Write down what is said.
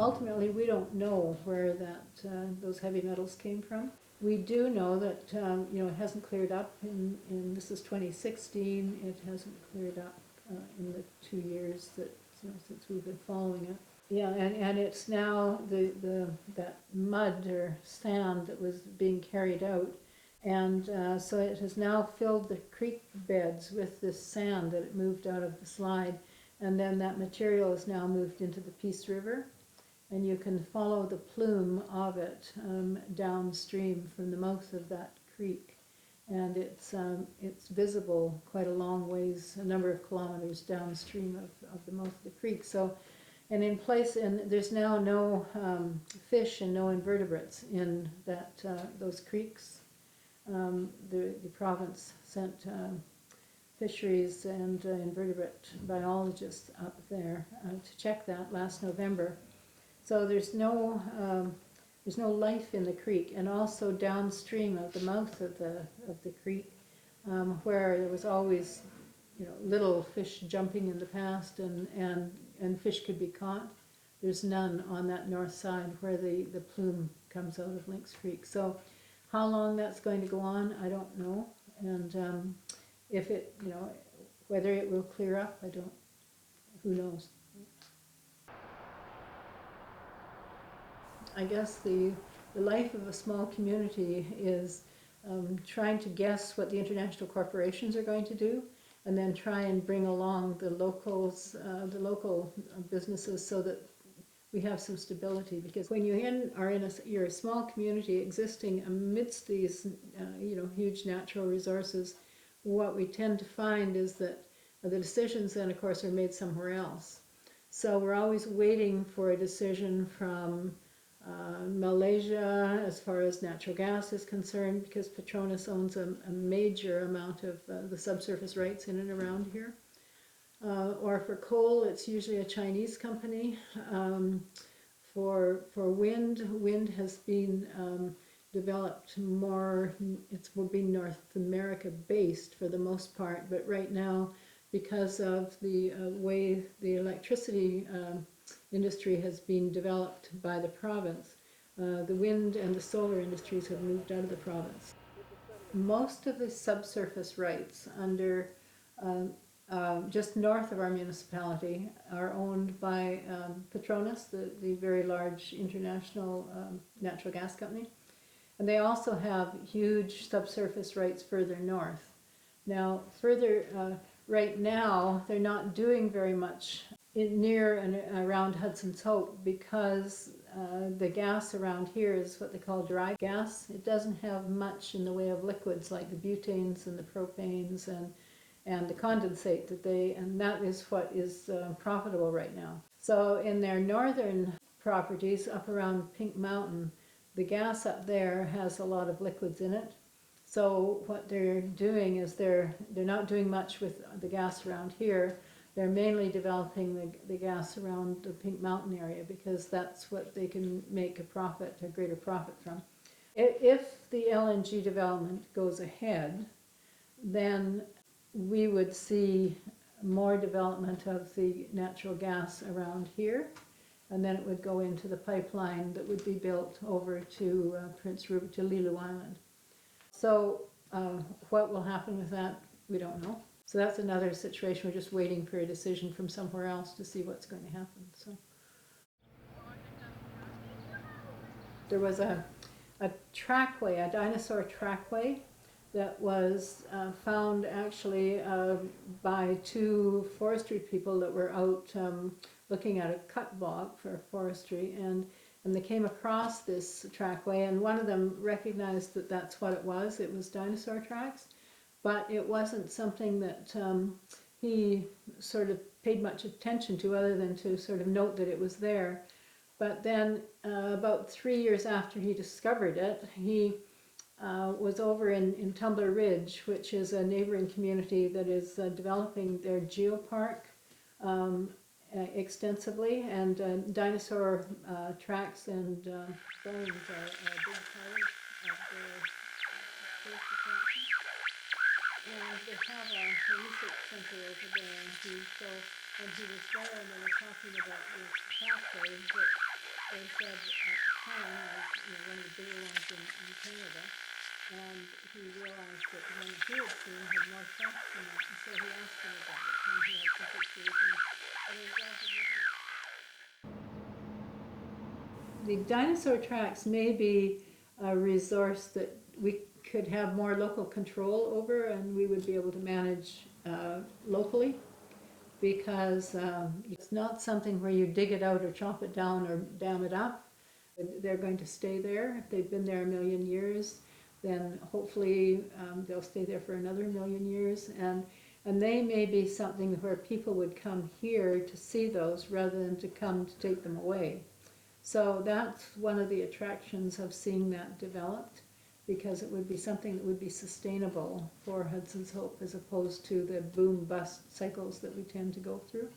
ultimately, we don't know where those heavy metals came from. We do know that it hasn't cleared up in this is 2016. It hasn't cleared up in the 2 years that since we've been following it. Yeah, and it's now that mud or sand that was being carried out, and so it has now filled the creek beds with this sand that it moved out of the slide, and then that material is now moved into the Peace River, and you can follow the plume of it downstream from the mouth of that creek, and it's visible quite a long ways, a number of kilometers downstream of the mouth of the creek. So. And there's now no fish and no invertebrates in those creeks. The province sent fisheries and invertebrate biologists up there to check that last November. So there's no life in the creek, and also downstream of the mouth of the creek, where there was always little fish jumping in the past and fish could be caught. There's none on that north side where the plume comes out of Lynx Creek. So how long that's going to go on, I don't know. And if it, whether it will clear up, who knows. I guess the life of a small community is trying to guess what the international corporations are going to do, and then try and bring along the local businesses so that we have some stability. Because when you're a small community existing amidst these huge natural resources, what we tend to find is that the decisions then, of course, are made somewhere else. So we're always waiting for a decision from Malaysia as far as natural gas is concerned, because Petronas owns a major amount of the subsurface rights in and around here. Or for coal, it's usually a Chinese company. For wind has been developed more, will be North America based for the most part, but right now, because of the way the electricity industry has been developed by the province, the wind and the solar industries have moved out of the province. Most of the subsurface rights under just north of our municipality are owned by Petronas, the very large international natural gas company. And they also have huge subsurface rights further north. Now, right now, they're not doing very much near and around Hudson's Hope, because the gas around here is what they call dry gas. It doesn't have much in the way of liquids like the butanes and the propanes and the condensate and that is what is profitable right now. So in their northern properties up around Pink Mountain, the gas up there has a lot of liquids in it. So what they're doing is they're not doing much with the gas around here. They're mainly developing the gas around the Pink Mountain area, because that's what they can make a greater profit from. If the LNG development goes ahead, then we would see more development of the natural gas around here, and then it would go into the pipeline that would be built over to Prince Rupert, to Lulu Island. So what will happen with that, we don't know. So that's another situation. We're just waiting for a decision from somewhere else to see what's going to happen. So there was a trackway, a dinosaur trackway, that was found actually by two forestry people that were out looking at a cut block for forestry, and they came across this trackway, and one of them recognized that that's what it was. It was dinosaur tracks, but it wasn't something that he sort of paid much attention to, other than to sort of note that it was there. But then about 3 years after he discovered it, he was over in Tumbler Ridge, which is a neighboring community that is developing their geopark extensively, and dinosaur tracks and bones are a big part of their tourist attraction. And they have a research center over there, and when he was there and they were talking about this pathway, they said at the time was one of the bigger ones in Canada, and he realized that one he had seen had more tracks than that, and so he asked him about it, and he had some pictures, and as a result of looking. The dinosaur tracks may be a resource that we could have more local control over, and we would be able to manage locally, because it's not something where you dig it out or chop it down or dam it up. They're going to stay there. If they've been there a million years, then hopefully they'll stay there for another million years. And they may be something where people would come here to see those rather than to come to take them away. So that's one of the attractions of seeing that developed, because it would be something that would be sustainable for Hudson's Hope as opposed to the boom-bust cycles that we tend to go through.